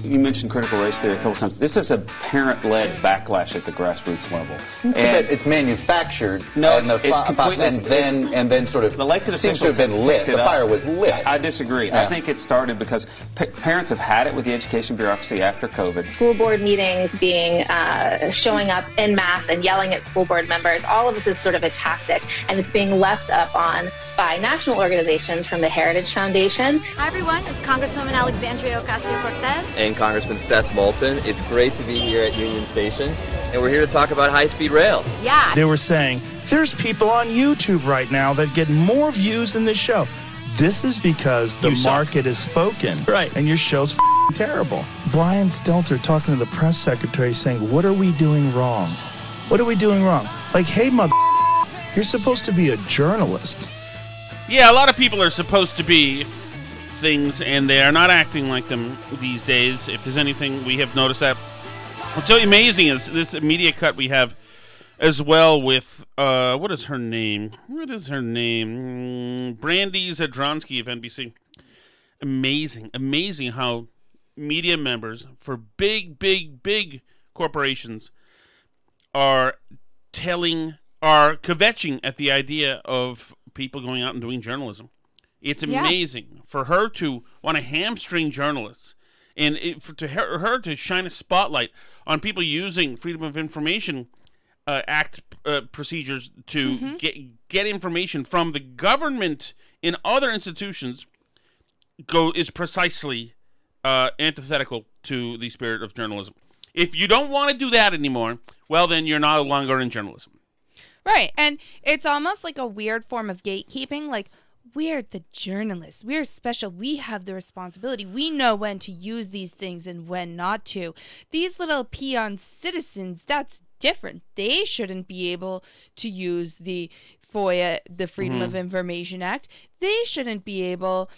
you mentioned critical race theory a couple times. This is a parent-led backlash at the grassroots level. It's manufactured. No, and it's completely... And then sort of elected seems to officials have been lit. The fire was lit. I disagree. Yeah. I think it started because parents have had it with the education bureaucracy after COVID. School board meetings being showing up en masse and yelling at school board members. All of this is sort of a tactic, and it's being left up on by national organizations from the Heritage Foundation. Hi everyone, it's Congresswoman Alexandria Ocasio-Cortez. And Congressman Seth Moulton. It's great to be here at Union Station, and we're here to talk about high-speed rail. Yeah. They were saying, there's people on YouTube right now that get more views than this show. This is because the market is spoken. Right. And your show's terrible. Brian Stelter talking to the press secretary saying, what are we doing wrong? What are we doing wrong? Like, hey, you're supposed to be a journalist. Yeah, a lot of people are supposed to be things, and they are not acting like them these days. If there's anything, we have noticed that. What's so amazing is this media cut we have as well with, what is her name? Brandy Zadronsky of NBC. Amazing how media members for big corporations are kvetching at the idea of people going out and doing journalism. It's amazing for her to want to hamstring journalists and for her to shine a spotlight on people using Freedom of Information Act procedures to get information from the government and other institutions is precisely antithetical to the spirit of journalism. If you don't want to do that anymore, well, then you're no longer in journalism. Right, and it's almost like a weird form of gatekeeping, like, we're the journalists. We're special. We have the responsibility. We know when to use these things and when not to. These little peon citizens, that's different. They shouldn't be able to use the FOIA, the Freedom of Information Act. They shouldn't be able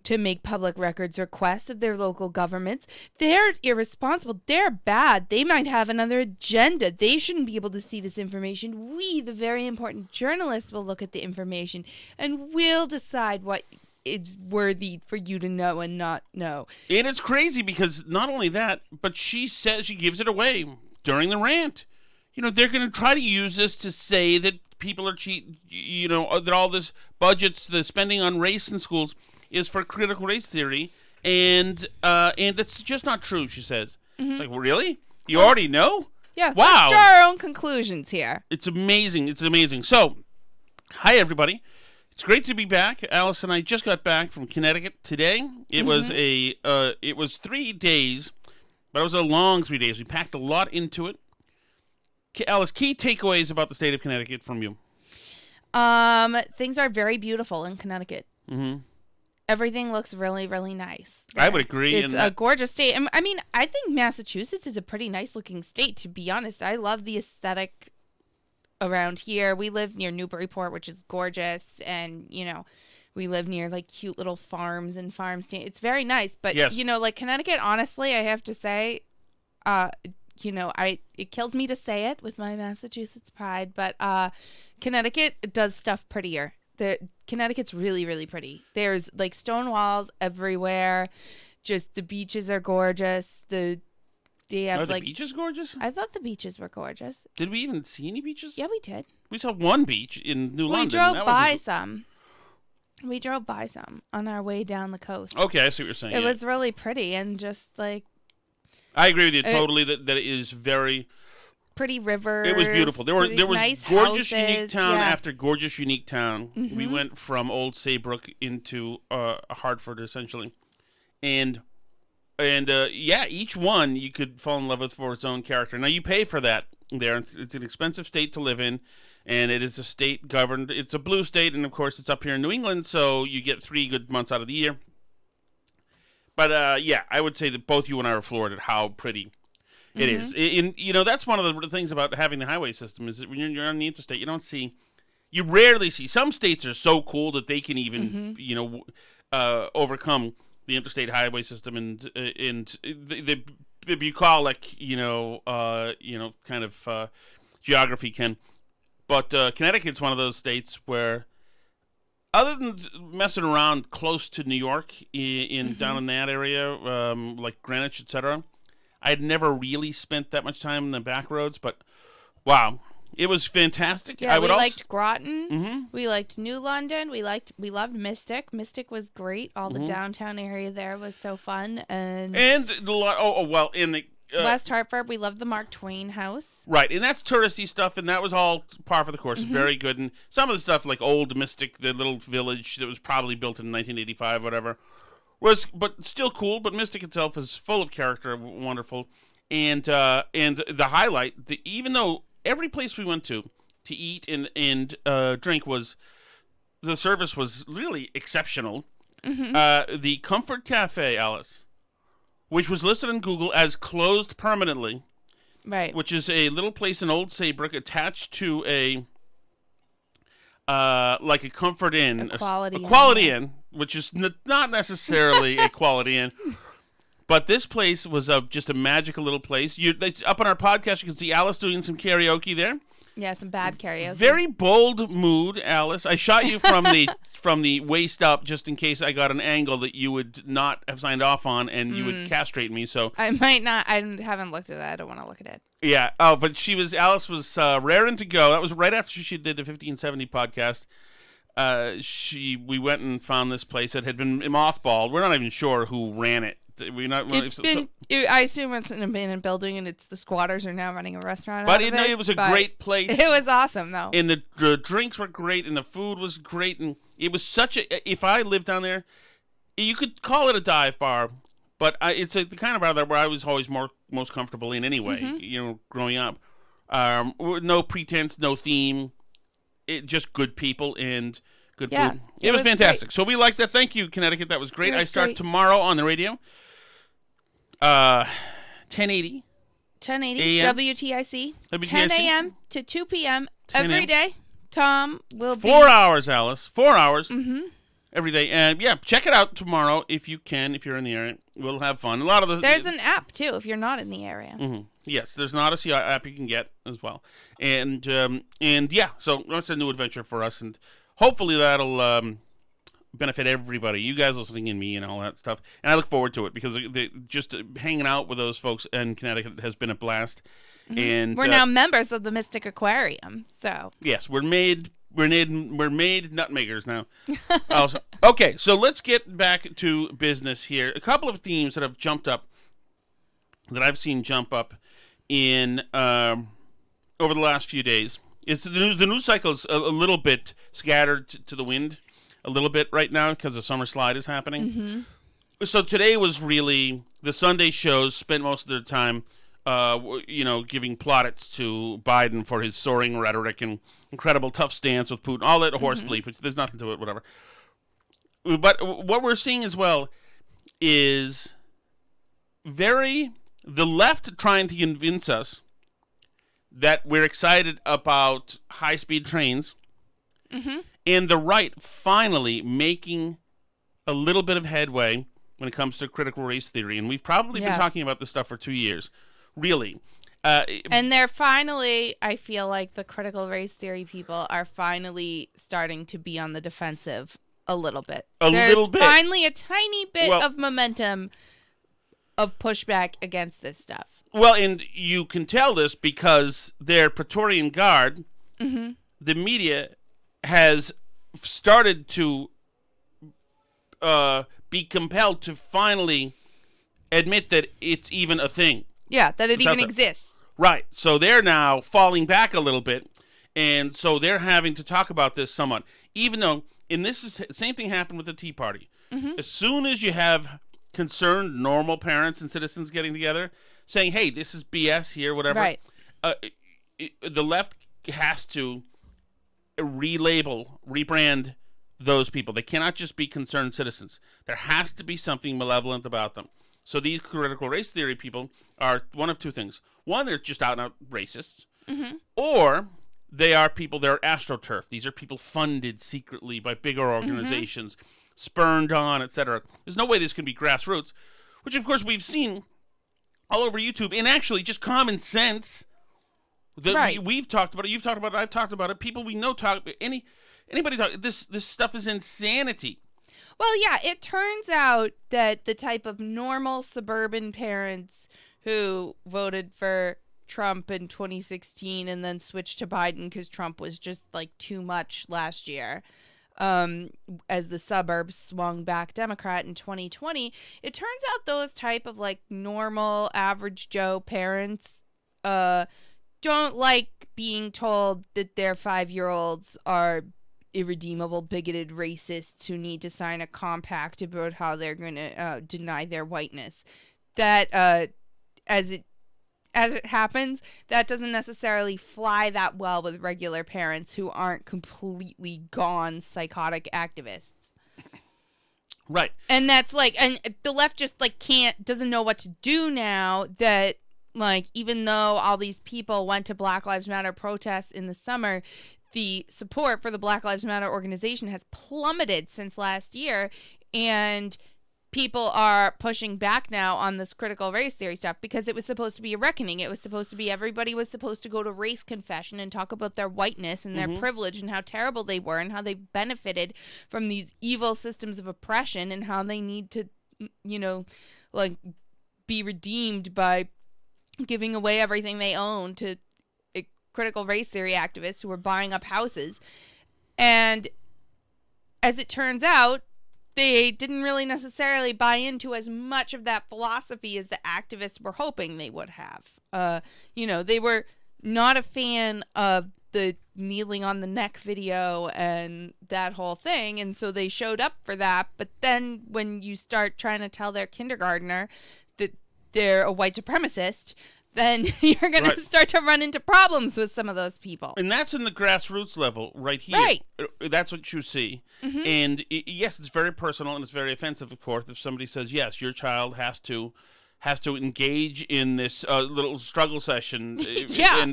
to make public records requests of their local governments. They're irresponsible. They're bad. They might have another agenda. They shouldn't be able to see this information. We, the very important journalists, will look at the information and we'll decide what is worthy for you to know and not know. And it's crazy because not only that, but she says she gives it away during the rant. You know, they're going to try to use this to say that people are that all this budgets, the spending on race in schools is for critical race theory, and that's just not true, she says. It's like, well, really? You already know? Yeah, wow. Let's draw our own conclusions here. It's amazing. So, hi, everybody. It's great to be back. Alice and I just got back from Connecticut today. It was it was 3 days, but it was a long 3 days. We packed a lot into it. Alice, key takeaways about the state of Connecticut from you. Things are very beautiful in Connecticut. Everything looks really, really nice there. I would agree. It's a gorgeous state. I mean, I think Massachusetts is a pretty nice-looking state, to be honest. I love the aesthetic around here. We live near Newburyport, which is gorgeous, and, we live near, like, cute little farms and farm stands. It's very nice, but, like, Connecticut, honestly, I have to say, it kills me to say it with my Massachusetts pride, but Connecticut does stuff prettier. Connecticut's really, really pretty. There's like stone walls everywhere. Just the beaches are gorgeous. They have the beaches gorgeous? I thought the beaches were gorgeous. Did we even see any beaches? Yeah, we did. We saw one beach in New London. We drove by some. We drove by some on our way down the coast. Okay, I see what you're saying. It was really pretty and just like. I agree with you totally that it is very. Pretty rivers. It was beautiful. There was nice gorgeous houses, unique town after gorgeous unique town. We went from Old Saybrook into Hartford essentially, and each one you could fall in love with for its own character. Now you pay for that there. It's an expensive state to live in, and it is a state governed. It's a blue state, and of course it's up here in New England, so you get 3 good months out of the year. But I would say that both you and I are floored at how pretty. It is. That's one of the things about having the highway system is that when you're on the interstate, you rarely see. Some states are so cool that they can even, overcome the interstate highway system and the bucolic, kind of geography can. But Connecticut's one of those states where other than messing around close to New York, down in that area, like Greenwich, etc., I had never really spent that much time in the back roads. But wow, it was fantastic. Yeah, we liked Groton. We liked New London. We loved Mystic. Mystic was great. All the downtown area there was so fun. And in the West Hartford, we loved the Mark Twain House. Right, and that's touristy stuff, and that was all par for the course. Very good. And some of the stuff, like Old Mystic, the little village that was probably built in 1985, whatever, but still cool. But Mystic itself is full of character, wonderful. And the highlight, even though every place we went to eat and drink the service was really exceptional. The Comfort Cafe, Alice, which was listed on Google as closed permanently, right? Which is a little place in Old Saybrook attached to a like a Comfort Inn, a Quality Inn, which is not necessarily a Quality Inn. But this place was just a magical little place. It's up on our podcast. You can see Alice doing some karaoke there. Yeah, some bad karaoke. Very bold mood, Alice. I shot you from the waist up just in case I got an angle that you would not have signed off on and you would castrate me. So I might not. I haven't looked at it. I don't want to look at it. Yeah. Oh, but Alice was raring to go. That was right after she did the 1570 podcast. We went and found this place that had been mothballed. We're not even sure who ran it. I assume it's an abandoned building, and it's the squatters are now running a restaurant. But it was a great place. It was awesome, though. And the drinks were great, and the food was great, and it was if I lived down there, you could call it a dive bar, but it's the kind of bar there where I was always most comfortable in anyway. Growing up, no pretense, no theme, just good people and good food. It was fantastic. Great. So we liked that. Thank you, Connecticut. That was great. I start tomorrow on the radio. 1080 AM. WTIC. 10 a.m. to 2 p.m. every day. Tom will be 4 hours, Alice. 4 hours every day. And check it out tomorrow if you can. If you're in the area, we'll have fun. There's an app too if you're not in the area. Yes, there's an Odyssey app you can get as well. And so that's a new adventure for us, and hopefully that'll benefit everybody, you guys listening and me and all that stuff. And I look forward to it because just hanging out with those folks in Connecticut has been a blast. And we're now members of the Mystic Aquarium. So yes, we're made nutmakers now. Also, okay, so let's get back to business here. A couple of themes that have jumped up, that I've seen jump up in over the last few days. It's the news cycle is a little bit scattered to the wind. A little bit right now because the summer slide is happening. So today was really the Sunday shows spent most of their time, giving plaudits to Biden for his soaring rhetoric and incredible tough stance with Putin. All that horse bleep, which there's nothing to it, whatever. But what we're seeing as well is the left trying to convince us that we're excited about high-speed trains. And the right finally making a little bit of headway when it comes to critical race theory. And we've probably been talking about this stuff for 2 years, really. And they're finally, I feel like the critical race theory people are finally starting to be on the defensive a little bit. There's finally a tiny bit of momentum of pushback against this stuff. Well, and you can tell this because their Praetorian Guard, the media, has started to be compelled to finally admit that it's even a thing. Yeah, that it even exists. Right. So they're now falling back a little bit, and so they're having to talk about this somewhat. Even though, and this is the same thing happened with the Tea Party. As soon as you have concerned, normal parents and citizens getting together, saying, hey, this is BS here, whatever. Right. The left has to rebrand those people. They cannot just be concerned citizens. There has to be something malevolent about them. So these critical race theory people are one of two things. One, they're just out and out racists. Or they are people that are astroturf. These are people funded secretly by bigger organizations, spurned on, etc. There's no way this can be grassroots, which of course we've seen all over YouTube, and actually just common sense Right. We've talked about it. You've talked about it. I've talked about it. People we know talk. Anybody talk. This stuff is insanity. Well, yeah, it turns out that the type of normal suburban parents who voted for Trump in 2016 and then switched to Biden because Trump was just like too much last year, as the suburbs swung back Democrat in 2020, it turns out those type of like normal average Joe parents don't like being told that their 5-year-olds are irredeemable, bigoted racists who need to sign a compact about how they're going to deny their whiteness. That as it happens, that doesn't necessarily fly that well with regular parents who aren't completely gone psychotic activists. Right. And that's like, and the left just like doesn't know what to do now that, like, even though all these people went to Black Lives Matter protests in the summer, the support for the Black Lives Matter organization has plummeted since last year, and people are pushing back now on this critical race theory stuff because it was supposed to be a reckoning. It was supposed to be everybody was supposed to go to race confession and talk about their whiteness and their privilege and how terrible they were and how they benefited from these evil systems of oppression and how they need to, you know, like, be redeemed by giving away everything they own to critical race theory activists who are buying up houses. And as it turns out, they didn't really necessarily buy into as much of that philosophy as the activists were hoping they would have. You know, they were not a fan of the kneeling on the neck video and that whole thing, and so they showed up for that. But then when you start trying to tell their kindergartner that they're a white supremacist, then you're going to start to run into problems with some of those people. And that's in the grassroots level right here. Right. That's what you see. Mm-hmm. And yes, it's very personal and it's very offensive, of course, if somebody says, yes, your child has to engage in this little struggle session. Yeah.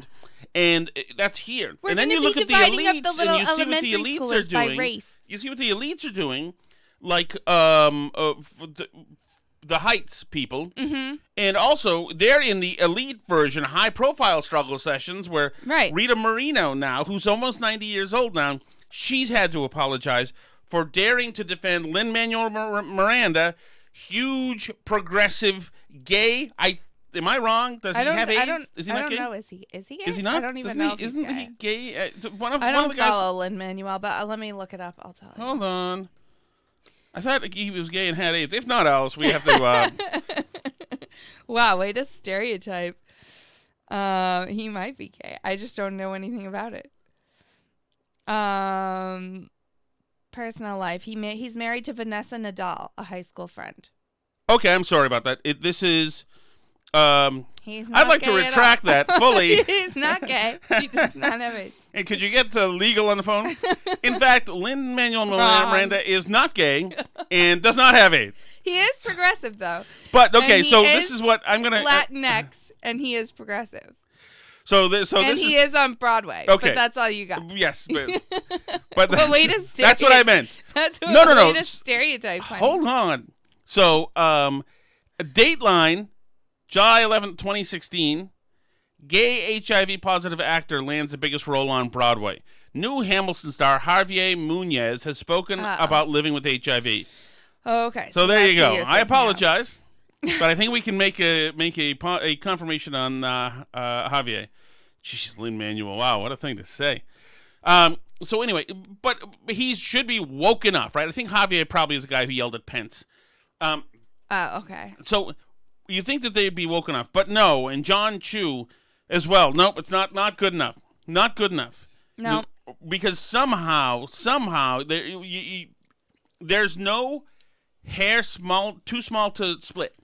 And that's here. We're and then you look at the dividing elites up the little and you see what the elementary elites schoolers are doing. by race. You see what the elites are doing, like the Heights people, and also they're in the elite version, high-profile struggle sessions where Rita Moreno now, who's almost 90 years old now, she's had to apologize for daring to defend Lin Manuel Miranda, huge progressive gay. Am I wrong? Does he have AIDS? Is he not gay? I don't know. Is he gay? Is he not? I don't even know. Isn't he gay? I One don't of the guys... follow Lin Manuel, but let me look it up. I'll tell you. Hold on. I thought he was gay and had AIDS. If not, Alice, we have to... Wow, way to stereotype. He might be gay. I just don't know anything about it. Personal life. He's married to Vanessa Nadal, a high school friend. Okay, I'm sorry about that. This is... He's not I'd like to gay retract that fully. He's not gay. He does not have AIDS. And could you get legal on the phone? In fact, Lin Manuel Miranda is not gay and does not have AIDS. He is progressive, though. But, okay, so this is what I'm going to... Latinx, and he is progressive. So this he is on Broadway. Okay. But that's all you got. Yes. But well, way to that's what I meant. That's no. way to stereotype. Hold on. So, Dateline... July 11th, 2016, gay HIV-positive actor lands the biggest role on Broadway. New Hamilton star Javier Muñez has spoken about living with HIV. Oh, okay. So there you go. I apologize, but I think we can make a confirmation on Javier. Jeez, Lin-Manuel. Wow, what a thing to say. So anyway, but he should be woke enough, right? I think Javier probably is the guy who yelled at Pence. Okay. So... You think that they'd be woke enough, but no, and John Chu as well. Nope, it's not good enough. Not good enough. No. Because somehow, there's no hair too small to split.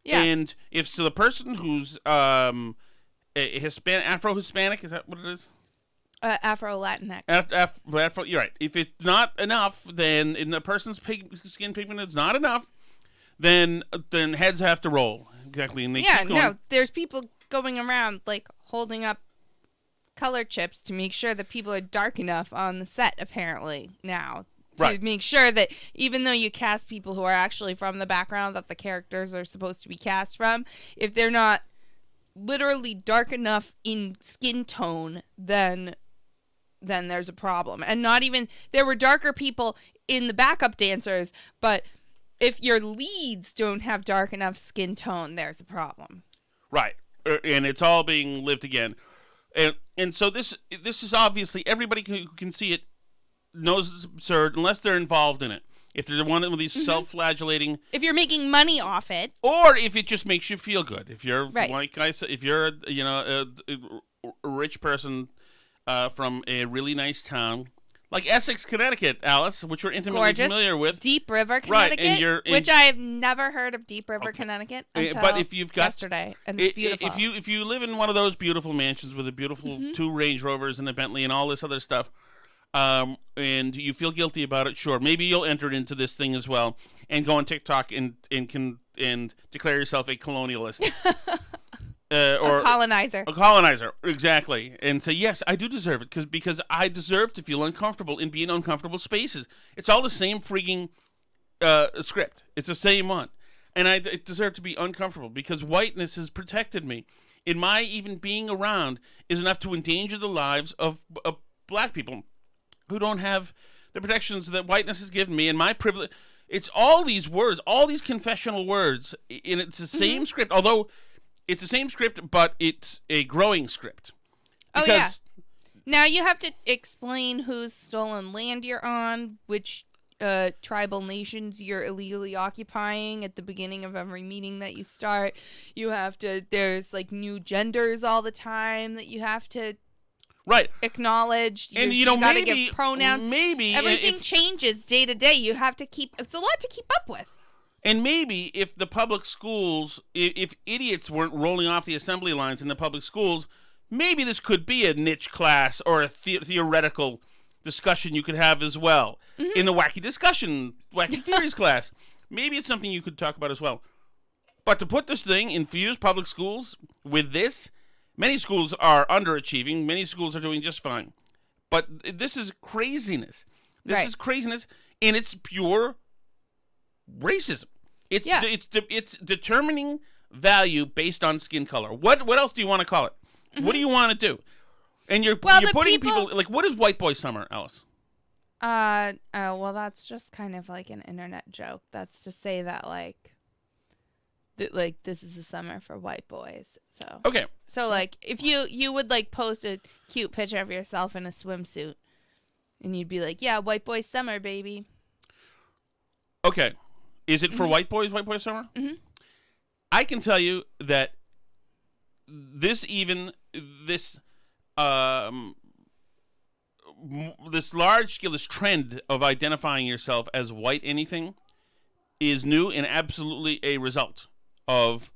Yeah. And if so, the person who's Afro-Hispanic, is that what it is? Afro-Latinx. Afro, you're right. If it's not enough, then in the person's skin pigment is not enough, then heads have to roll. Exactly. And they keep going. No, there's people going around like holding up color chips to make sure that people are dark enough on the set, apparently, now. To make sure that even though you cast people who are actually from the background that the characters are supposed to be cast from, if they're not literally dark enough in skin tone, then there's a problem. And not even, there were darker people in the backup dancers, but if your leads don't have dark enough skin tone, there's a problem. Right. And it's all being lived again. And so this is obviously, everybody who can see it knows it's absurd unless they're involved in it. If they're one of these self-flagellating, if you're making money off it, or if it just makes you feel good, if you're like I said, if you're a rich person from a really nice town like Essex, Connecticut, Alice, which we're intimately familiar with, Deep River, Connecticut, right? Which I have never heard of Deep River, Connecticut, until but if you've got yesterday, and it's beautiful. If you live in one of those beautiful mansions with a beautiful 2 Range Rovers and a Bentley and all this other stuff. And you feel guilty about it, sure. Maybe you'll enter into this thing as well and go on TikTok and declare yourself a colonialist. Or a colonizer. A colonizer, exactly. And say, yes, I do deserve it because I deserve to feel uncomfortable in being uncomfortable spaces. It's all the same freaking script. It's the same one. And I deserve to be uncomfortable because whiteness has protected me. In my even being around is enough to endanger the lives of black people who don't have the protections that whiteness has given me and my privilege. It's all these words, all these confessional words, and it's the same script, although it's the same script, but it's a growing script. Because now you have to explain whose stolen land you're on, which tribal nations you're illegally occupying at the beginning of every meeting that you start. You have to, there's like new genders all the time that you have to acknowledged, and you gotta maybe give pronouns. Maybe everything changes day to day. You have to keep. It's a lot to keep up with. And maybe if the public schools, if idiots weren't rolling off the assembly lines in the public schools, maybe this could be a niche class or a theoretical discussion you could have as well in the wacky theories class. Maybe it's something you could talk about as well. But to put this thing, infuse public schools with this. Many schools are underachieving. Many schools are doing just fine. But this is craziness. This is craziness, and it's pure racism. It's determining value based on skin color. What else do you want to call it? What do you want to do? And you're putting people like, what is White Boy Summer, Alice? Well, that's just kind of like an internet joke. That's to say that like this is the summer for white boys. So okay. So like if you would like post a cute picture of yourself in a swimsuit, and you'd be like, yeah, white boy summer, baby. Okay. Is it for white boys, White Boy Summer? I can tell you that this large scale, this trend of identifying yourself as white anything is new and absolutely a result of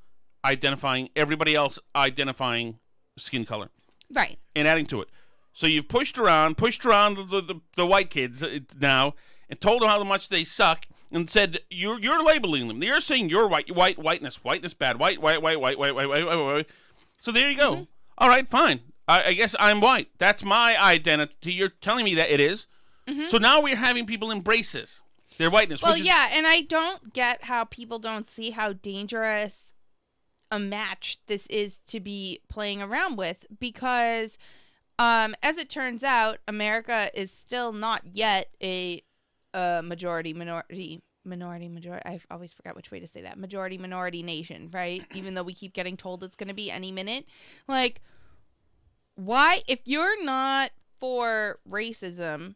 identifying everybody else identifying skin color. Right. And adding to it. So you've pushed around the white kids now and told them how much they suck and said you're labeling them. You're saying you're whiteness bad, white. So there you go. All right, fine. I guess I'm white. That's my identity. You're telling me that it is. So now we're having people embrace this. Their whiteness. Well, and I don't get how people don't see how dangerous a match this is to be playing around with, because as it turns out, America is still not yet a majority. I always forget which way to say that. Minority nation, right? Even though we keep getting told it's going to be any minute. Like, why, if you're not for racism,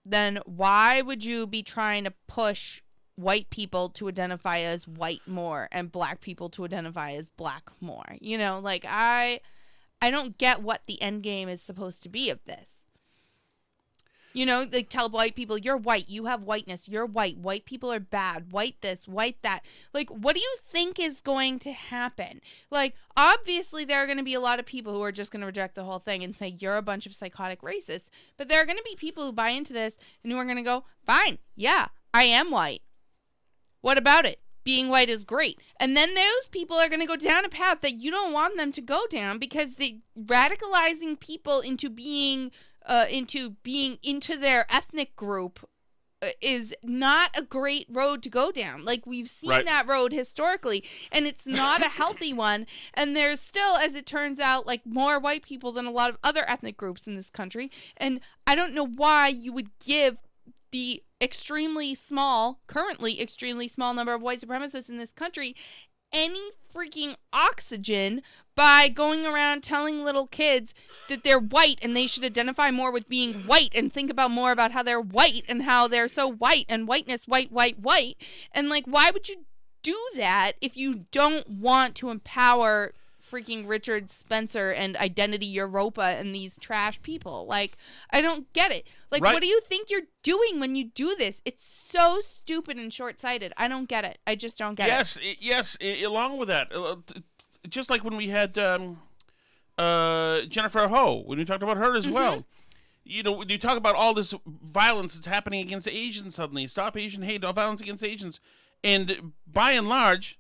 then why would you be trying to push white people to identify as white more and black people to identify as black more? You know, like I don't get what the end game is supposed to be of this. You know, like tell white people, you're white, you have whiteness, you're white people are bad, white this, white that. Like, what do you think is going to happen? Like, obviously there are going to be a lot of people who are just going to reject the whole thing and say, you're a bunch of psychotic racists. But there are going to be people who buy into this and who are going to go, fine, yeah, I am white. What about it? Being white is great. And then those people are going to go down a path that you don't want them to go down, because the radicalizing people into being into their ethnic group is not a great road to go down. Like, we've seen Right. that road historically, and it's not a healthy one. And there's still, as it turns out, like, more white people than a lot of other ethnic groups in this country. And I don't know why you would give the currently extremely small number of white supremacists in this country any freaking oxygen by going around telling little kids that they're white and they should identify more with being white and think about more about how they're white and how they're so white and whiteness, white. And, like, why would you do that if you don't want to empower freaking Richard Spencer and Identity Europa and these trash people? Like, I don't get it. Like, Right. what do you think you're doing when you do this? It's so stupid and short-sighted. I don't get it. I just don't get it. Yes. Along with that, just like when we had Jennifer Ho, when we talked about her as well. You know, when you talk about all this violence that's happening against Asians suddenly, stop Asian hate, violence against Asians, and by and large,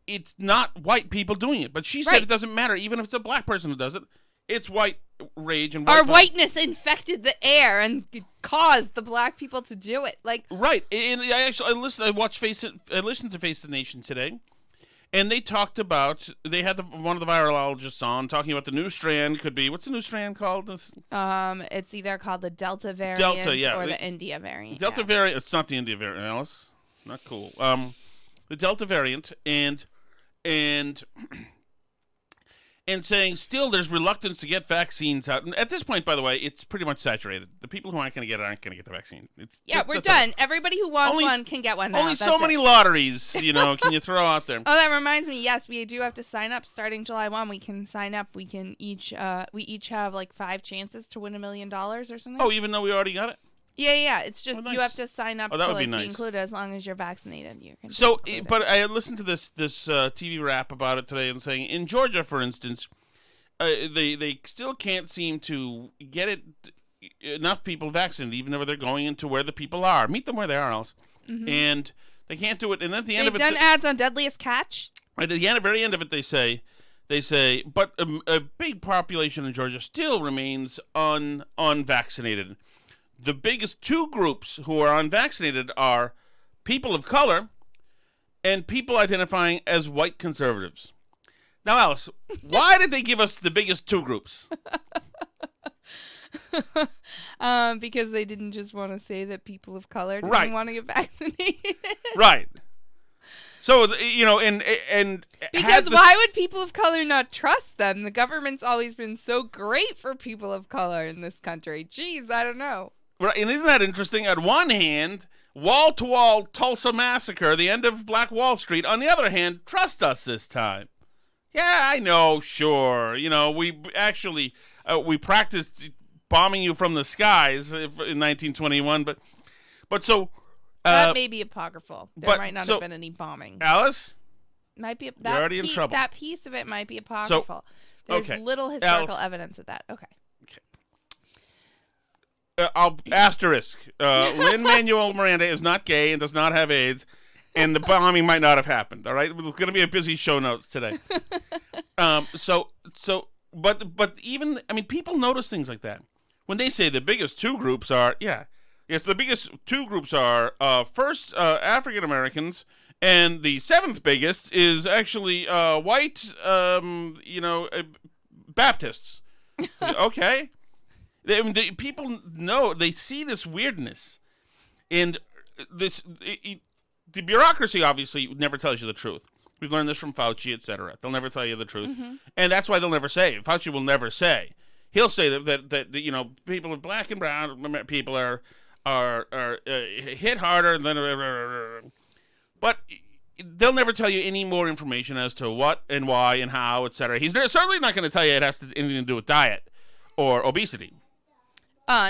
it's not white people doing it. But she said Right. it doesn't matter, even if it's a black person who does it. It's white rage and white Our violence. whiteness infected the air and caused the black people to do it. Like, Right, and I listened to Face the Nation today, and they talked about, they had one of the virologists on talking about the new strand could be, what's the new strand called? it's either called the Delta variant or the India variant. Delta variant. It's not the India variant, Alice. Not cool. The Delta variant, and saying still there's reluctance to get vaccines out. And at this point, by the way, it's pretty much saturated. The people who aren't going to get it aren't going to get the vaccine. We're done. Everybody who wants one can get one now. Only That's so it. many lotteries, can you throw out there? Oh, that reminds me. Yes, we do have to sign up starting July 1. We can sign up. We can each have like 5 chances to win $1 million or something. Oh, even though we already got it? Yeah. It's just nice. you have to sign up Oh, that to would be be nice. included as long as you're vaccinated. You can. So, but I listened to this TV rap about it today and saying in Georgia, for instance, they still can't seem to get enough people vaccinated, even though they're going into where the people are. Meet them where they are, else. And they can't do it. And at the end of it, they've done ads on Deadliest Catch. At the very end of it, they say, but a big population in Georgia still remains unvaccinated. The biggest 2 groups who are unvaccinated are people of color and people identifying as white conservatives. Now, Alice, why did they give us the biggest 2 groups? Because they didn't just want to say that people of color didn't want to get vaccinated. Right. So, and because why would people of color not trust them? The government's always been so great for people of color in this country. Jeez, I don't know. Right, and isn't that interesting? At one hand, wall-to-wall Tulsa massacre, the end of Black Wall Street. On the other hand, trust us this time. Yeah, I know, sure. We actually, we practiced bombing you from the skies in 1921, but so... that may be apocryphal. There might not have been any bombing. Alice? Might be You're already in trouble. That piece of it might be apocryphal. There's little historical evidence of that. Okay. I'll asterisk. Lin Manuel Miranda is not gay and does not have AIDS, and the bombing might not have happened. All right, it's going to be a busy show notes today. But even people notice things like that when they say the biggest 2 groups are the biggest 2 groups are first African Americans, and the 7th biggest is actually white Baptists. Okay. People know, they see this weirdness, and the bureaucracy obviously never tells you the truth. We've learned this from Fauci, etc. They'll never tell you the truth, and that's why they'll never say. Fauci will never say. He'll say that people with black and brown people are hit harder than, but they'll never tell you any more information as to what and why and how, etc. He's certainly not going to tell you it has anything to do with diet or obesity.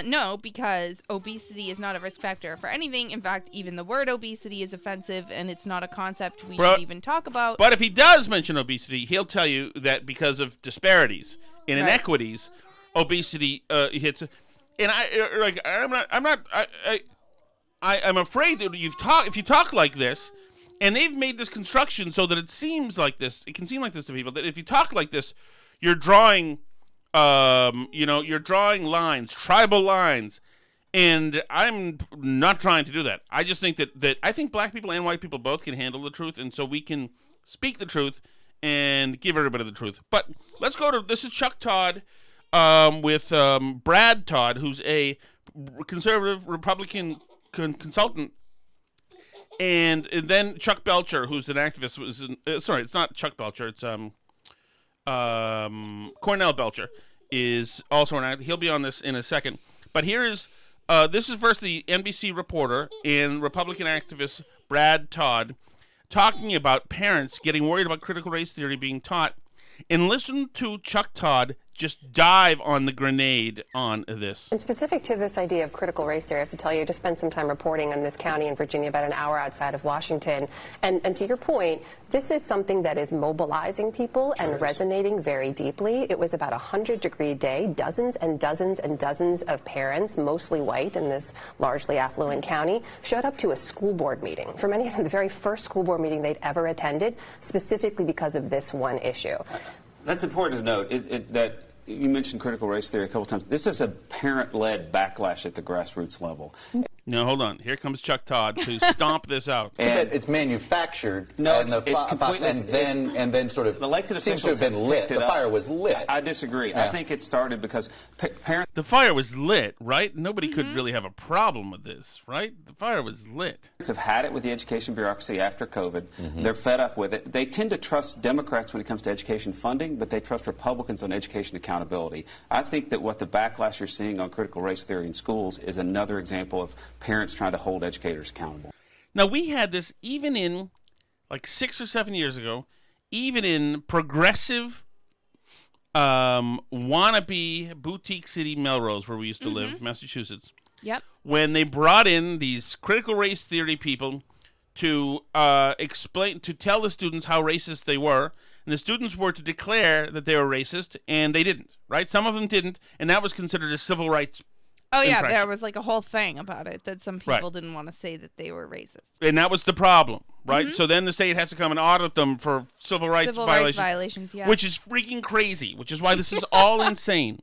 No, because obesity is not a risk factor for anything. In fact, even the word obesity is offensive, and it's not a concept we should even talk about. But if he does mention obesity, he'll tell you that because of disparities and inequities, obesity hits. And I'm afraid that if you talk like this, and they've made this construction so that it seems like this. It can seem like this to people that if you talk like this, you're drawing. You're drawing lines, tribal lines, And I'm not trying to do that. I just think that I think black people and white people both can handle the truth, and so we can speak the truth and give everybody the truth. But let's go to, this is Chuck Todd with Brad Todd, who's a conservative Republican consultant, and then Chuck Belcher, who's an activist. Sorry, it's not Chuck Belcher. It's Cornell Belcher is also an activist. He'll be on this in a second. But here is this is first the NBC reporter and Republican activist Brad Todd talking about parents getting worried about critical race theory being taught. And listen to Chuck Todd just dive on the grenade on this. And specific to this idea of critical race theory, I have to tell you, I just spent some time reporting on this county in Virginia, about an hour outside of Washington. And to your point, this is something that is mobilizing people and resonating very deeply. It was about a 100-degree day. Dozens and dozens and dozens of parents, mostly white in this largely affluent county, showed up to a school board meeting. For many of them, the very first school board meeting they'd ever attended, specifically because of this one issue. That's important to note that you mentioned critical race theory a couple times. This is a parent-led backlash at the grassroots level. No, hold on. Here comes Chuck Todd to stomp this out. And it's manufactured. No, and it's completely. And then sort of elected seems to officials have been lit. The fire up. was lit. I disagree. Yeah. I think it started because parents. The fire was lit, right? Nobody could really have a problem with this, right? The fire was lit. Have had it with the education bureaucracy after COVID. They're fed up with it. They tend to trust Democrats when it comes to education funding, but they trust Republicans on education accountability. I think that what the backlash you're seeing on critical race theory in schools is another example of parents trying to hold educators accountable. Now, we had this even in, like 6 or 7 years ago, even in progressive wannabe boutique city Melrose, where we used to live, Massachusetts. Yep. When they brought in these critical race theory people to explain, to tell the students how racist they were, and the students were to declare that they were racist, and they didn't, right? Some of them didn't, and that was considered a civil rights Oh, yeah, infraction. there was like a whole thing about it that some people didn't want to say that they were racist. And that was the problem, right? So then the state has to come and audit them for civil rights violations, yeah. which is freaking crazy, which is why this is all insane.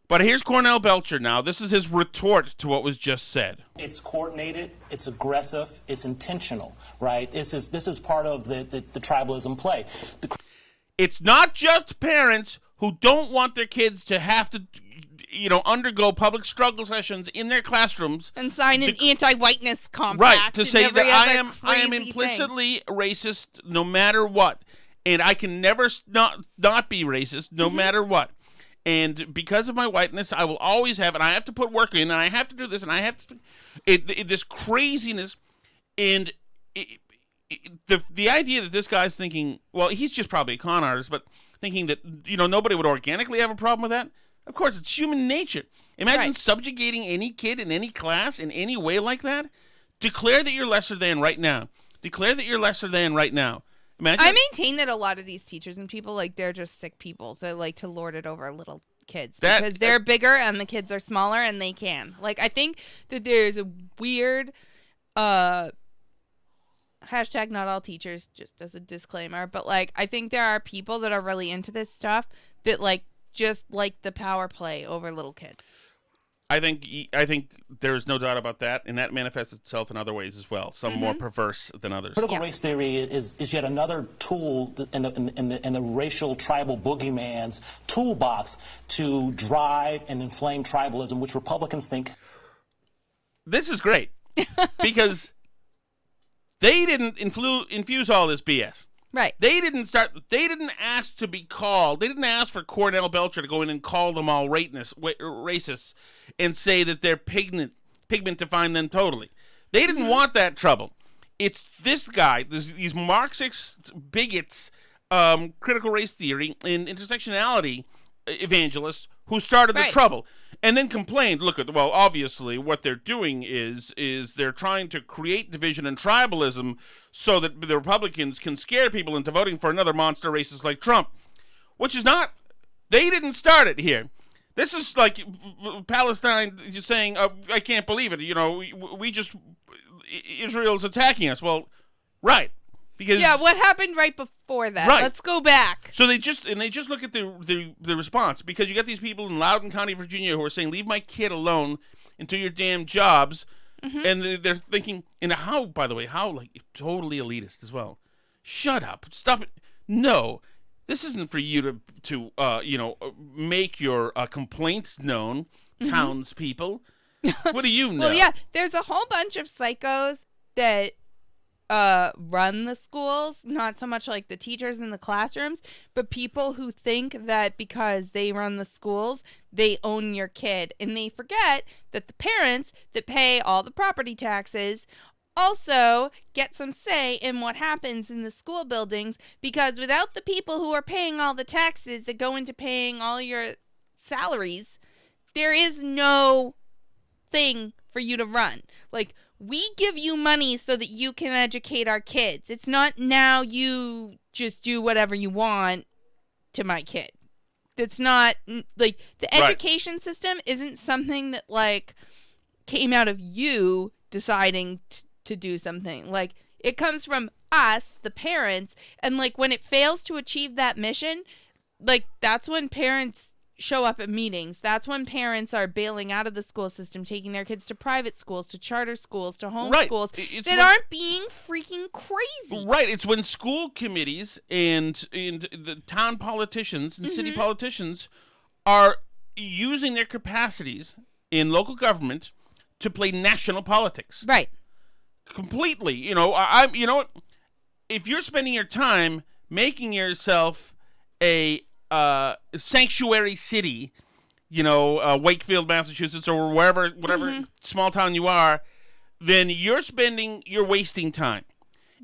But here's Cornell Belcher now. This is his retort to what was just said. It's coordinated, it's aggressive, it's intentional, right? This is part of the tribalism play. It's not just parents who don't want their kids to have to, undergo public struggle sessions in their classrooms and sign an anti-whiteness compact. Right, to say that I am crazy implicitly racist no matter what. And I can never not be racist no matter what. And because of my whiteness, I will always have, and I have to put work in, and I have to do this, and I have to, this craziness, and the idea that this guy's thinking, well, he's just probably a con artist, but thinking that, nobody would organically have a problem with that. Of course, it's human nature. Imagine subjugating any kid in any class in any way like that. Declare that you're lesser than right now. Declare that you're lesser than right now. Imagine. I maintain that a lot of these teachers and people, they're just sick people that like to lord it over little kids because they're bigger and the kids are smaller and they can. I think that there's a weird hashtag not all teachers, just as a disclaimer, but I think there are people that are really into this stuff that just like the power play over little kids. I think there's no doubt about that, and that manifests itself in other ways as well. Some more perverse than others. Critical race theory is yet another tool in the racial tribal boogeyman's toolbox to drive and inflame tribalism, which Republicans think. This is great because they didn't infuse all this BS. Right. They didn't ask to be called. They didn't ask for Cornell Belcher to go in and call them all racists and say that they're pigmentifying them totally. They didn't want that trouble. It's this guy, these Marxist bigots, critical race theory and intersectionality evangelists who started the trouble and then complained. Look at, well, obviously what they're doing is they're trying to create division and tribalism so that the Republicans can scare people into voting for another monster racist like Trump, which is not. They didn't start it here. This is like Palestine just saying, I can't believe it. Israel's attacking us. Well, right. Because what happened right before that? Right. Let's go back. So they just look at the response, because you got these people in Loudoun County, Virginia, who are saying, "Leave my kid alone and do your damn jobs," and they're thinking, and how, by the way, how like totally elitist as well. Shut up, stop it. No, this isn't for you to make your complaints known, townspeople. What do you know? Well, yeah, there's a whole bunch of psychos that run the schools, not so much like the teachers in the classrooms, but people who think that because they run the schools, they own your kid. And they forget that the parents that pay all the property taxes also get some say in what happens in the school buildings, because without the people who are paying all the taxes that go into paying all your salaries, there is no thing for you to run. Like, we give you money so that you can educate our kids. It's not now you just do whatever you want to my kid. It's not like the education system isn't something that like came out of you deciding to do something. Like, it comes from us, the parents, and like when it fails to achieve that mission, like that's when parents show up at meetings. That's when parents are bailing out of the school system, taking their kids to private schools, to charter schools, to home schools that aren't being freaking crazy. Right. It's when school committees and the town politicians and city politicians are using their capacities in local government to play national politics. Right. Completely. You know, if you're spending your time making yourself a sanctuary city, Wakefield, Massachusetts, or whatever small town you are, then you're wasting time,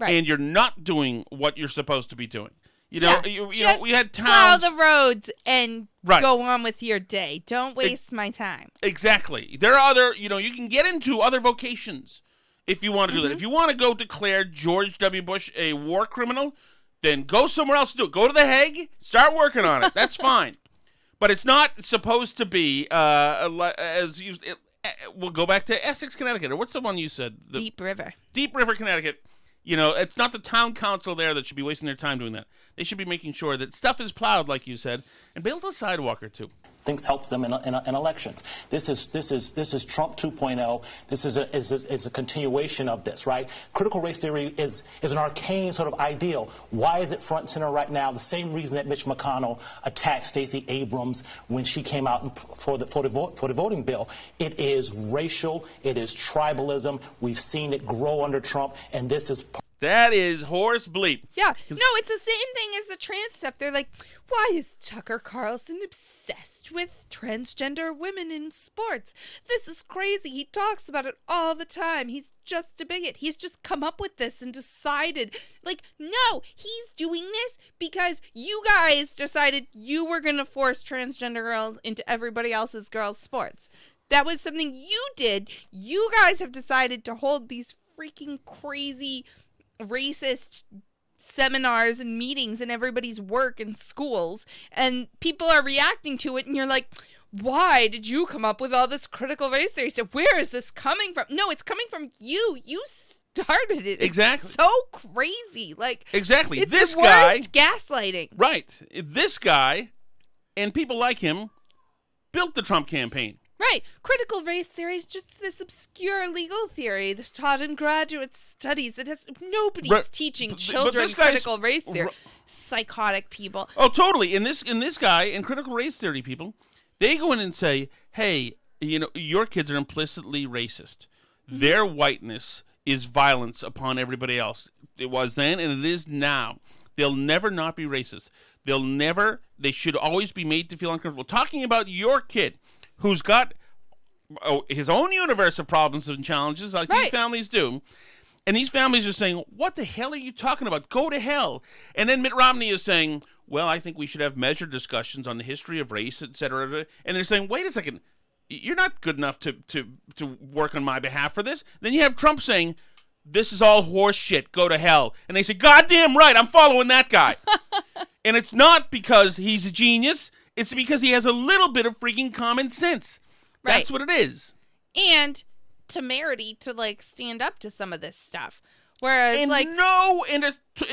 and you're not doing what you're supposed to be doing. We had towns. Plow the roads and go on with your day. Don't waste my time. Exactly. There are other, you can get into other vocations if you want to do that. If you want to go declare George W. Bush a war criminal, then go somewhere else to do it. Go to The Hague, start working on it. That's fine. But it's not supposed to be, we'll go back to Essex, Connecticut. Or what's the one you said? Deep River, Connecticut. It's not the town council there that should be wasting their time doing that. They should be making sure that stuff is plowed, like you said, and build a sidewalk or two. Thinks helps them in elections. This is Trump 2.0. This is a continuation of this, right? Critical race theory is an arcane sort of ideal. Why is it front and center right now? The same reason that Mitch McConnell attacked Stacey Abrams when she came out for the voting bill. It is racial. It is tribalism. We've seen it grow under Trump, and this is. That is horse bleep. Yeah. No, it's the same thing as the trans stuff. They're like, why is Tucker Carlson obsessed with transgender women in sports? This is crazy. He talks about it all the time. He's just a bigot. He's just come up with this and decided. Like, no, he's doing this because you guys decided you were going to force transgender girls into everybody else's girls' sports. That was something you did. You guys have decided to hold these freaking crazy racist seminars and meetings in everybody's work and schools, and people are reacting to it, and you're like, why did you come up with all this critical race theory? So where is this coming from? No, it's coming from you. You started it. Exactly. It's so crazy. Like, exactly. It's this the guy worst gaslighting. Right. This guy and people like him built the Trump campaign. Right. Critical race theory is just this obscure legal theory that's taught in graduate studies. Nobody's teaching children critical race theory. Psychotic people. Oh, totally. In this guy and critical race theory people, they go in and say, hey, your kids are implicitly racist. Their whiteness is violence upon everybody else. It was then and it is now. They'll never not be racist. They should always be made to feel uncomfortable. Talking about your kid who's got his own universe of problems and challenges like these families do. And these families are saying, what the hell are you talking about? Go to hell. And then Mitt Romney is saying, well, I think we should have measured discussions on the history of race, et cetera. And they're saying, wait a second, you're not good enough to work on my behalf for this. Then you have Trump saying, this is all horse shit, go to hell. And they say, goddamn right, I'm following that guy. And it's not because he's a genius. It's because he has a little bit of freaking common sense. Right. That's what it is. And temerity to, stand up to some of this stuff. Whereas, and like,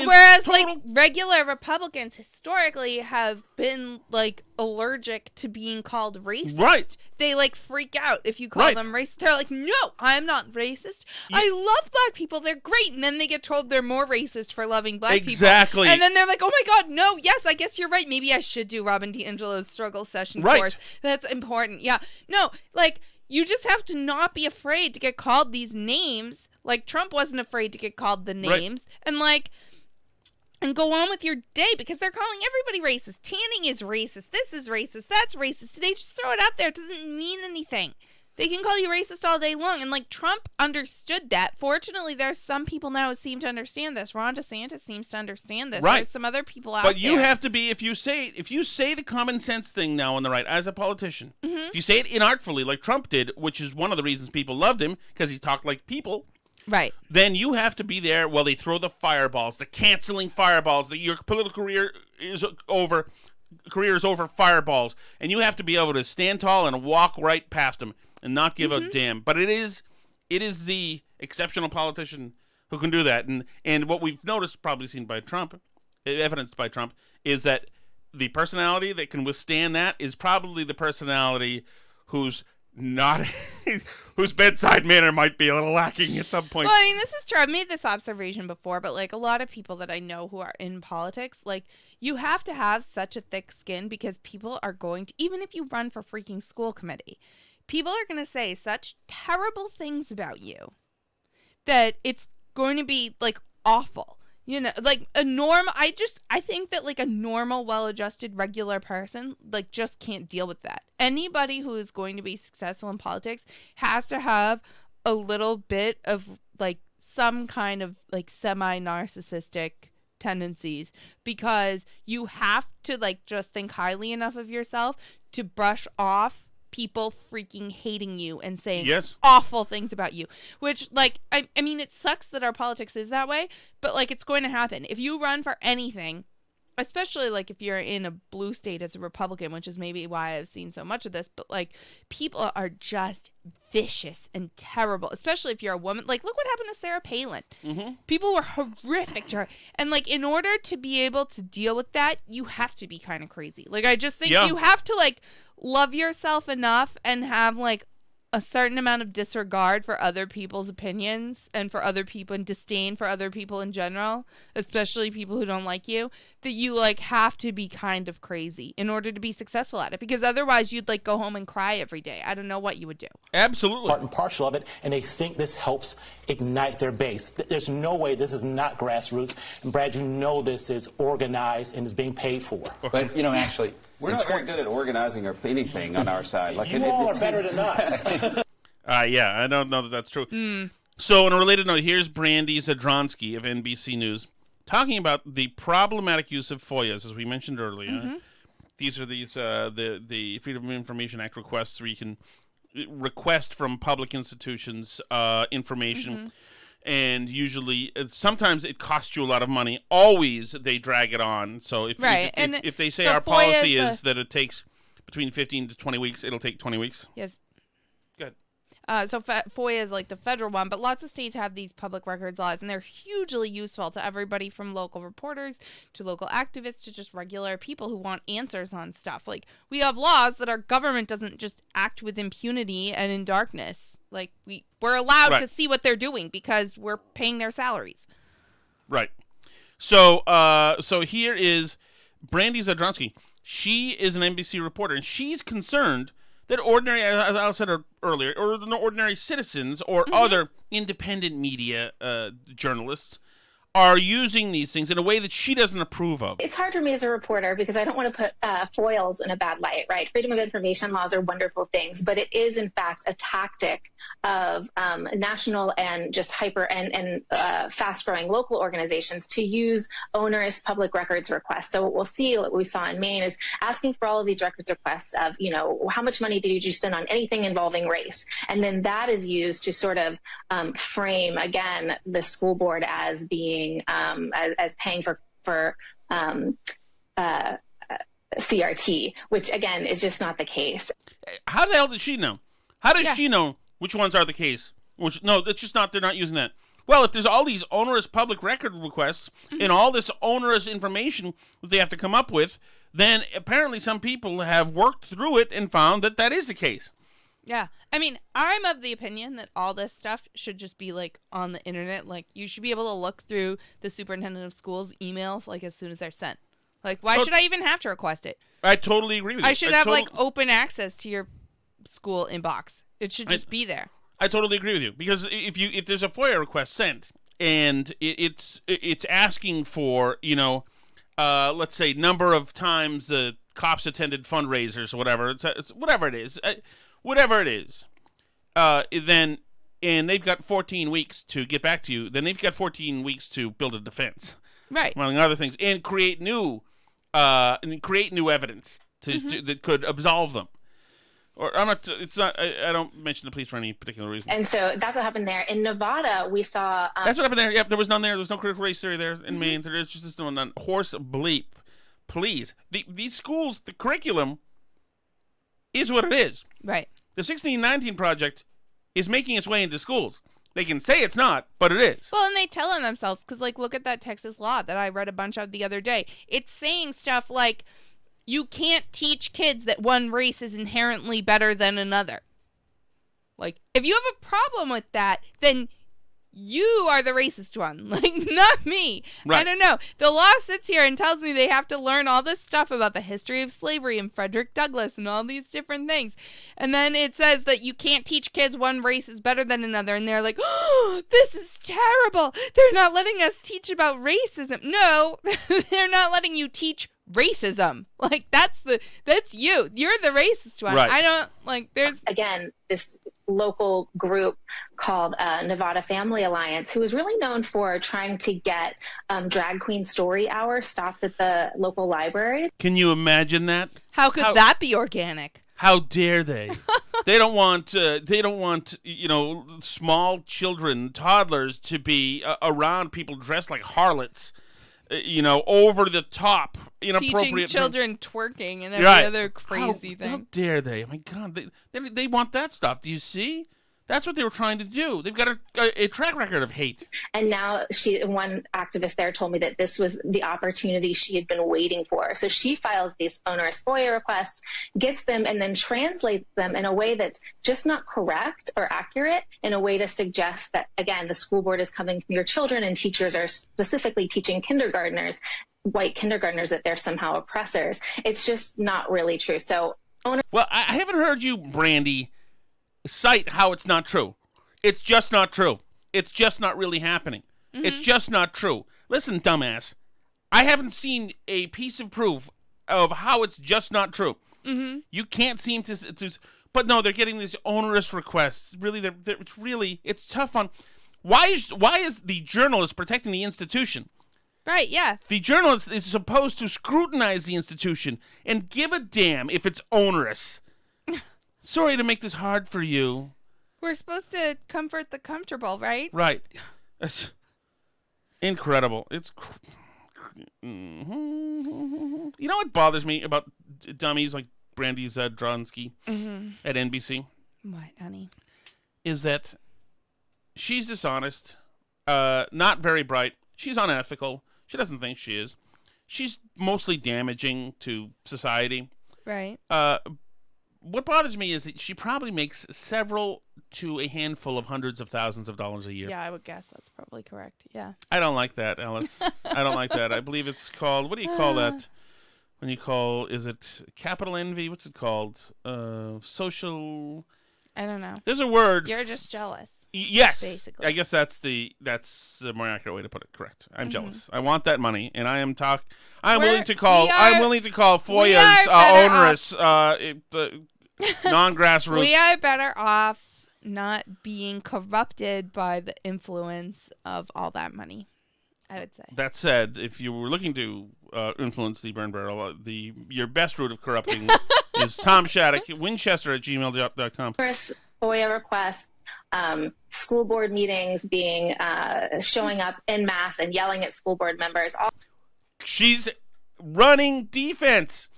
whereas, like, regular Republicans historically have been, like, allergic to being called racist. Right. They, like, freak out if you call them racist. They're like, no, I'm not racist. I love black people. They're great. And then they get told they're more racist for loving black people. Exactly. And then they're like, oh my God, no, yes, I guess you're right. Maybe I should do Robin DiAngelo's struggle session course. That's important. Yeah. No, like, you just have to not be afraid to get called these names. Like, Trump wasn't afraid to get called the names. And, like, and go on with your day, because they're calling everybody racist. Tanning is racist. This is racist. That's racist. They just throw it out there. It doesn't mean anything. They can call you racist all day long. And, like, Trump understood that. Fortunately, there's some people now who seem to understand this. Ron DeSantis seems to understand this. There's some other people out there. But you have to be, if you say the common sense thing now on the right, as a politician, if you say it inartfully like Trump did, which is one of the reasons people loved him, because he talked like people, right? Then you have to be there while they throw the fireballs, the canceling fireballs, that your political career is over, fireballs, and you have to be able to stand tall and walk right past them and not give a damn. But it is the exceptional politician who can do that. And what we've noticed, probably seen by Trump, evidenced by Trump, is that the personality that can withstand that is probably the personality whose bedside manner might be a little lacking at some point. Well, I mean, this is true. I've made this observation before, but, like, a lot of people that I know who are in politics, like, you have to have such a thick skin, because people are going to, even if you run for freaking school committee, people are going to say such terrible things about you that it's going to be, like, awful. You know, like, I think that, like, a normal, well-adjusted, regular person, like, just can't deal with that. Anybody who is going to be successful in politics has to have a little bit of, like, some kind of, like, semi-narcissistic tendencies, because you have to, like, just think highly enough of yourself to brush off people freaking hating you and saying awful things about you, which, like, I mean, it sucks that our politics is that way, but, like, it's going to happen. If you run for anything, especially, like, if you're in a blue state as a Republican, which is maybe why I've seen so much of this, but, like, people are just vicious and terrible, especially if you're a woman. Like, look what happened to Sarah Palin. People were horrific to her. And, like, in order to be able to deal with that, you have to be kind of crazy. Like, I just think you have to, like, love yourself enough and have, like, a certain amount of disregard for other people's opinions and for other people, and disdain for other people in general, especially people who don't like you, that you, like, have to be kind of crazy in order to be successful at it, because otherwise you'd, like, go home and cry every day. I don't know what you would do. Absolutely. Part and parcel of it, and they think this helps ignite their base. There's no way this is not grassroots, and Brad, you know this is organized and is being paid for. But, you know, actually, we're not very good at organizing or anything on our side. Like, you all are better than us. Yeah, I don't know that that's true. So, on a related note, here's Brandy Zadronsky of NBC News talking about the problematic use of FOIAs, as we mentioned earlier. These are the Freedom of Information Act requests, where you can request from public institutions information. And usually, sometimes it costs you a lot of money. Always, they drag it on. So if they say our policy is that it takes between 15 to 20 weeks, it'll take 20 weeks. Yes. Good. So FOIA is like the federal one, but lots of states have these public records laws, and they're hugely useful to everybody from local reporters to local activists to just regular people who want answers on stuff. Like, we have laws that our government doesn't just act with impunity and in darkness. Like, we're allowed to see what they're doing because we're paying their salaries. Right. So here is Brandy Zadronsky. She is an NBC reporter, and she's concerned that ordinary, as I said earlier, or ordinary citizens or other independent media journalists are using these things in a way that she doesn't approve of. It's hard for me as a reporter because I don't want to put foils in a bad light, right? Freedom of information laws are wonderful things, but it is, in fact, a tactic of national and just hyper and fast-growing local organizations to use onerous public records requests. So what we'll see, what we saw in Maine, is asking for all of these records requests of, you know, how much money did you spend on anything involving race? And then that is used to sort of frame, again, the school board as being as paying for CRT, which again is just not the case. How the hell did she know? How does she know which ones are the case? No, it's just not. They're not using that. Well, if there's all these onerous public record requests and all this onerous information that they have to come up with, then apparently some people have worked through it and found that that is the case. Yeah. I mean, I'm of the opinion that all this stuff should just be, like, on the internet. Like, you should be able to look through the superintendent of schools' emails, like, as soon as they're sent. Like, why should I even have to request it? I totally agree with you. I should have, like, open access to your school inbox. It should just be there. I totally agree with you, because if there's a FOIA request sent and it's asking for, you know, let's say number of times the cops attended fundraisers or whatever, it's whatever it is, then, and they've got 14 weeks to get back to you, then they've got 14 weeks to build a defense, right? Among other things, and create new evidence that could absolve them. Or I'm not. It's not. I don't mention the police for any particular reason. And so that's what happened there. In Nevada, we saw. That's what happened there. Yep, there was none there. There was no critical race theory there in Maine. There's just none. Horse bleep. Please, these schools, the curriculum is what it is. Right. The 1619 Project is making its way into schools. They can say it's not, but it is. Well, and they tell on themselves, because, like, look at that Texas law that I read a bunch of the other day. It's saying stuff like, you can't teach kids that one race is inherently better than another. Like, if you have a problem with that, then you are the racist one. Like, not me. Right. I don't know. The law sits here and tells me they have to learn all this stuff about the history of slavery and Frederick Douglass and all these different things. And then it says that you can't teach kids one race is better than another. And they're like, oh, this is terrible. They're not letting us teach about racism. No, they're not letting you teach racism. Like, that's you. You're the racist one. Right. I don't, like, there's... Again, this local group called Nevada Family Alliance, who is really known for trying to get drag queen story hour stopped at the local libraries. Can you imagine that? How could that be organic? How dare they? They don't want you know, small children, toddlers, to be around people dressed like harlots. You know, over the top, inappropriate. Teaching children twerking and every other crazy thing. How dare they? Oh my God, they want that stuff. Do you see? That's what they were trying to do. They've got a track record of hate. And now one activist there told me that this was the opportunity she had been waiting for. So she files these onerous FOIA requests, gets them, and then translates them in a way that's just not correct or accurate, in a way to suggest that, again, the school board is coming from your children and teachers are specifically teaching white kindergartners, that they're somehow oppressors. It's just not really true. So, well, I haven't heard you, Brandy, cite how it's not true. It's just not true. It's just not really happening. Mm-hmm. It's just not true. Listen, dumbass, I haven't seen a piece of proof of how it's just not true. Mm-hmm. You can't seem to, but no, they're getting these onerous requests. Really, it's tough on. Why is the journalist protecting the institution? Right, yeah. The journalist is supposed to scrutinize the institution and give a damn if it's onerous. Sorry to make this hard for you. We're supposed to comfort the comfortable, right? Right. It's incredible. It's You know what bothers me about dummies like Brandy Zadronsky at NBC? What, honey? Is that she's dishonest, not very bright. She's unethical. She doesn't think she is. She's mostly damaging to society. Right. What bothers me is that she probably makes several to a handful of hundreds of thousands of dollars a year. Yeah, I would guess that's probably correct. Yeah. I don't like that, Alice. I don't like that. I believe it's called, what do you call that? When you call, is it capital envy? What's it called? Social. I don't know. There's a word. You're just jealous. Yes. Basically. I guess that's the more accurate way to put it. Correct. I'm jealous. I want that money, and I'm willing to call FOIA's onerous non-grassroots. We are better off not being corrupted by the influence of all that money, I would say. That said, if you were looking to influence the burn barrel, your best route of corrupting is Tom Shattuck, winchester@gmail.com. FOIA requests. School board meetings being showing up en masse and yelling at school board members. She's running defense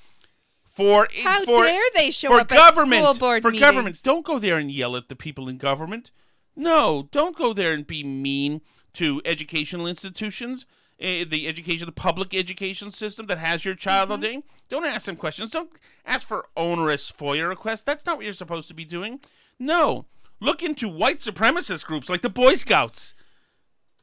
for how dare they show for up government, at school board for meetings? government. Don't go there and yell at the people in government. No, don't go there and be mean to educational institutions, the public education system that has your child all day. Don't ask them questions. Don't ask for onerous FOIA requests. That's not what you're supposed to be doing. No, look into white supremacist groups like the Boy Scouts.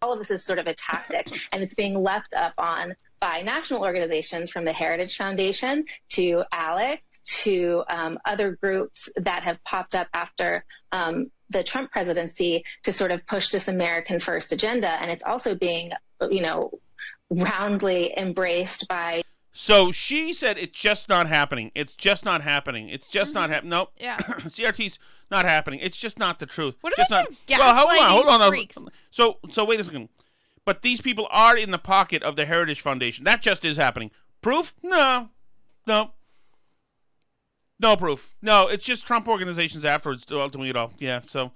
All of this is sort of a tactic, and it's being left up on by national organizations from the Heritage Foundation to ALEC to other groups that have popped up after the Trump presidency to sort of push this American first agenda. And it's also being, roundly embraced by. So she said it's just not happening. It's just not happening. It's just not happening. Nope. Yeah. CRT's not happening. It's just not the truth. What just about not. you Hold on. freaks? So wait a second. But these people are in the pocket of the Heritage Foundation. That just is happening. Proof? No proof. No, it's just Trump organizations afterwards doing it all. Yeah. So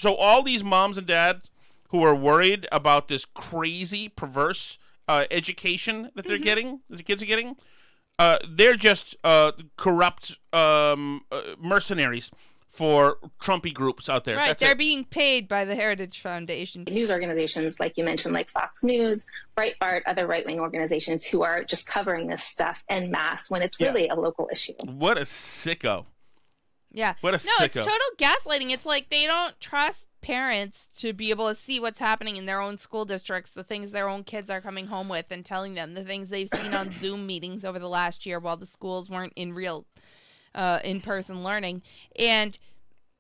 all these moms and dads who are worried about this crazy, perverse education that they're getting, that the kids are getting, they're just corrupt mercenaries for Trumpy groups out there. Right, That's they're it. being paid by the Heritage Foundation. News organizations, like you mentioned, like Fox News, Breitbart, other right-wing organizations who are just covering this stuff en masse when it's really a local issue. What a sicko. Yeah. What a No, sicko. it's total gaslighting. It's like they don't trust parents to be able to see what's happening in their own school districts, the things their own kids are coming home with and telling them, the things they've seen on Zoom meetings over the last year while the schools weren't in real in-person learning. And,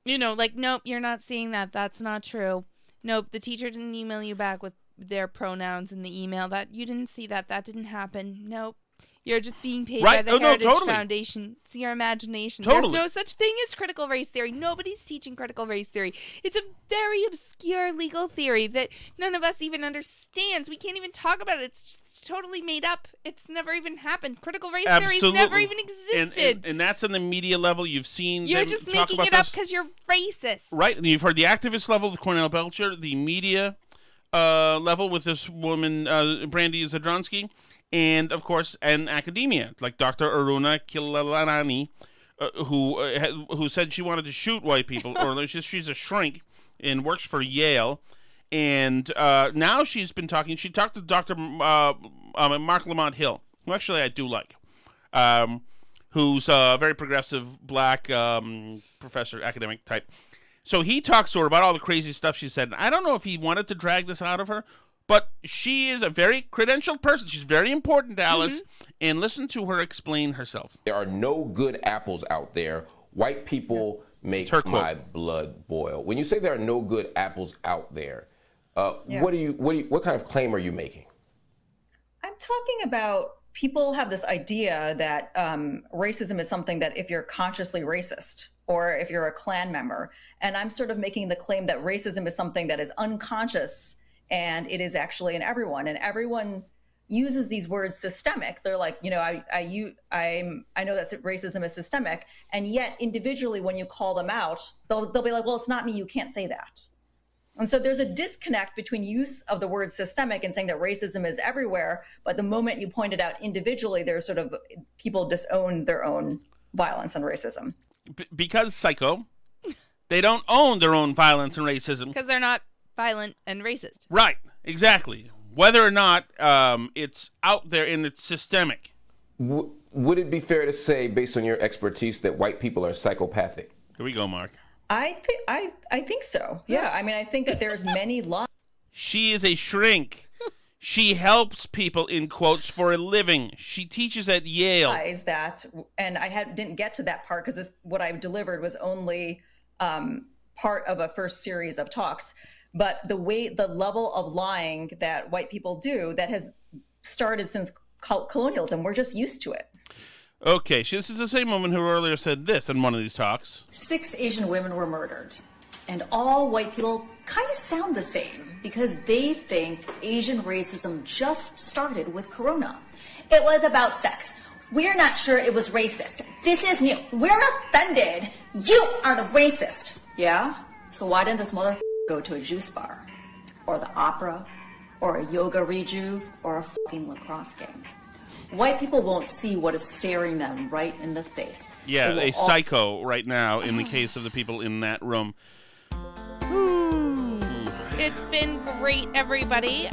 nope, you're not seeing that. That's not true. Nope, the teacher didn't email you back with their pronouns in the email. That you didn't see that. That didn't happen. Nope. You're just being paid by the Heritage Foundation. It's your imagination. Totally. There's no such thing as critical race theory. Nobody's teaching critical race theory. It's a very obscure legal theory that none of us even understands. We can't even talk about it. It's just totally made up. It's never even happened. Critical race theory's never even existed. And that's on the media level. You've seen You're them just talk making about it up this. because you're racist. Right, and you've heard the activist level with Cornel Belcher, the media level with this woman, Brandy Zadronsky, and, of course, and academia, like Dr. Aruna Kilalani, who said she wanted to shoot white people, or she's a shrink and works for Yale. And now she's been talking. She talked to Dr. Mark Lamont Hill, who actually I do like, who's a very progressive black professor, academic type. So he talks to her about all the crazy stuff she said. And I don't know if he wanted to drag this out of her, but she is a very credentialed person. She's very important to Alice. And listen to her explain herself. There are no good apples out there. White people make my blood boil. When you say there are no good apples out there, what kind of claim are you making? I'm talking about people have this idea that racism is something that if you're consciously racist or if you're a Klan member, and I'm sort of making the claim that racism is something that is unconscious and it is actually in everyone, and everyone uses these words systemic. They're like, I know that racism is systemic, and yet individually when you call them out, they'll be like, well, it's not me, you can't say that. And so there's a disconnect between use of the word systemic and saying that racism is everywhere, but the moment you point it out individually, there's sort of people disown their own violence and racism. Because, psycho, they don't own their own violence and racism. Because they're not violent and racist. Right, exactly. Whether or not it's out there and it's systemic. Would it be fair to say, based on your expertise, that white people are psychopathic? Here we go, Mark. I think so. Yeah. I mean, I think that there's many laws. She is a shrink. She helps people, in quotes, for a living. She teaches at Yale. That, and I didn't get to that part because what I delivered was only part of a first series of talks. But the level of lying that white people do that has started since colonialism, we're just used to it. Okay, so this is the same woman who earlier said this in one of these talks. 6 Asian women were murdered, and all white people kind of sound the same because they think Asian racism just started with Corona. It was about sex. We're not sure it was racist. This is new. We're offended. You are the racist. Yeah? So why didn't this mother go to a juice bar, or the opera, or a yoga rejuve, or a fucking lacrosse game? White people won't see what is staring them right in the face. Yeah, a psycho right now in the case of the people in that room. It's been great, everybody.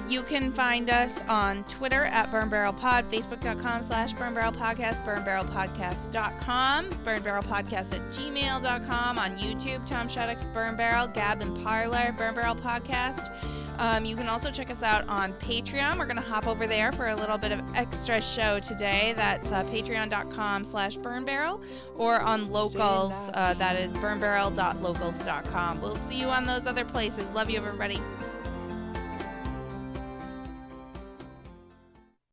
You can find us on Twitter at Burn Barrel Pod, Facebook.com/Burn Barrel Podcast, BurnBarrelPodcast.com, BurnBarrelPodcast@gmail.com, on YouTube, Tom Shattuck's Burn Barrel, Gab and Parler, Burn Barrel Podcast. You can also check us out on Patreon. We're going to hop over there for a little bit of extra show today. That's patreon.com/burnbarrel, or on Locals, that is burnbarrel.locals.com. We'll see you on those other places. Love you, everybody.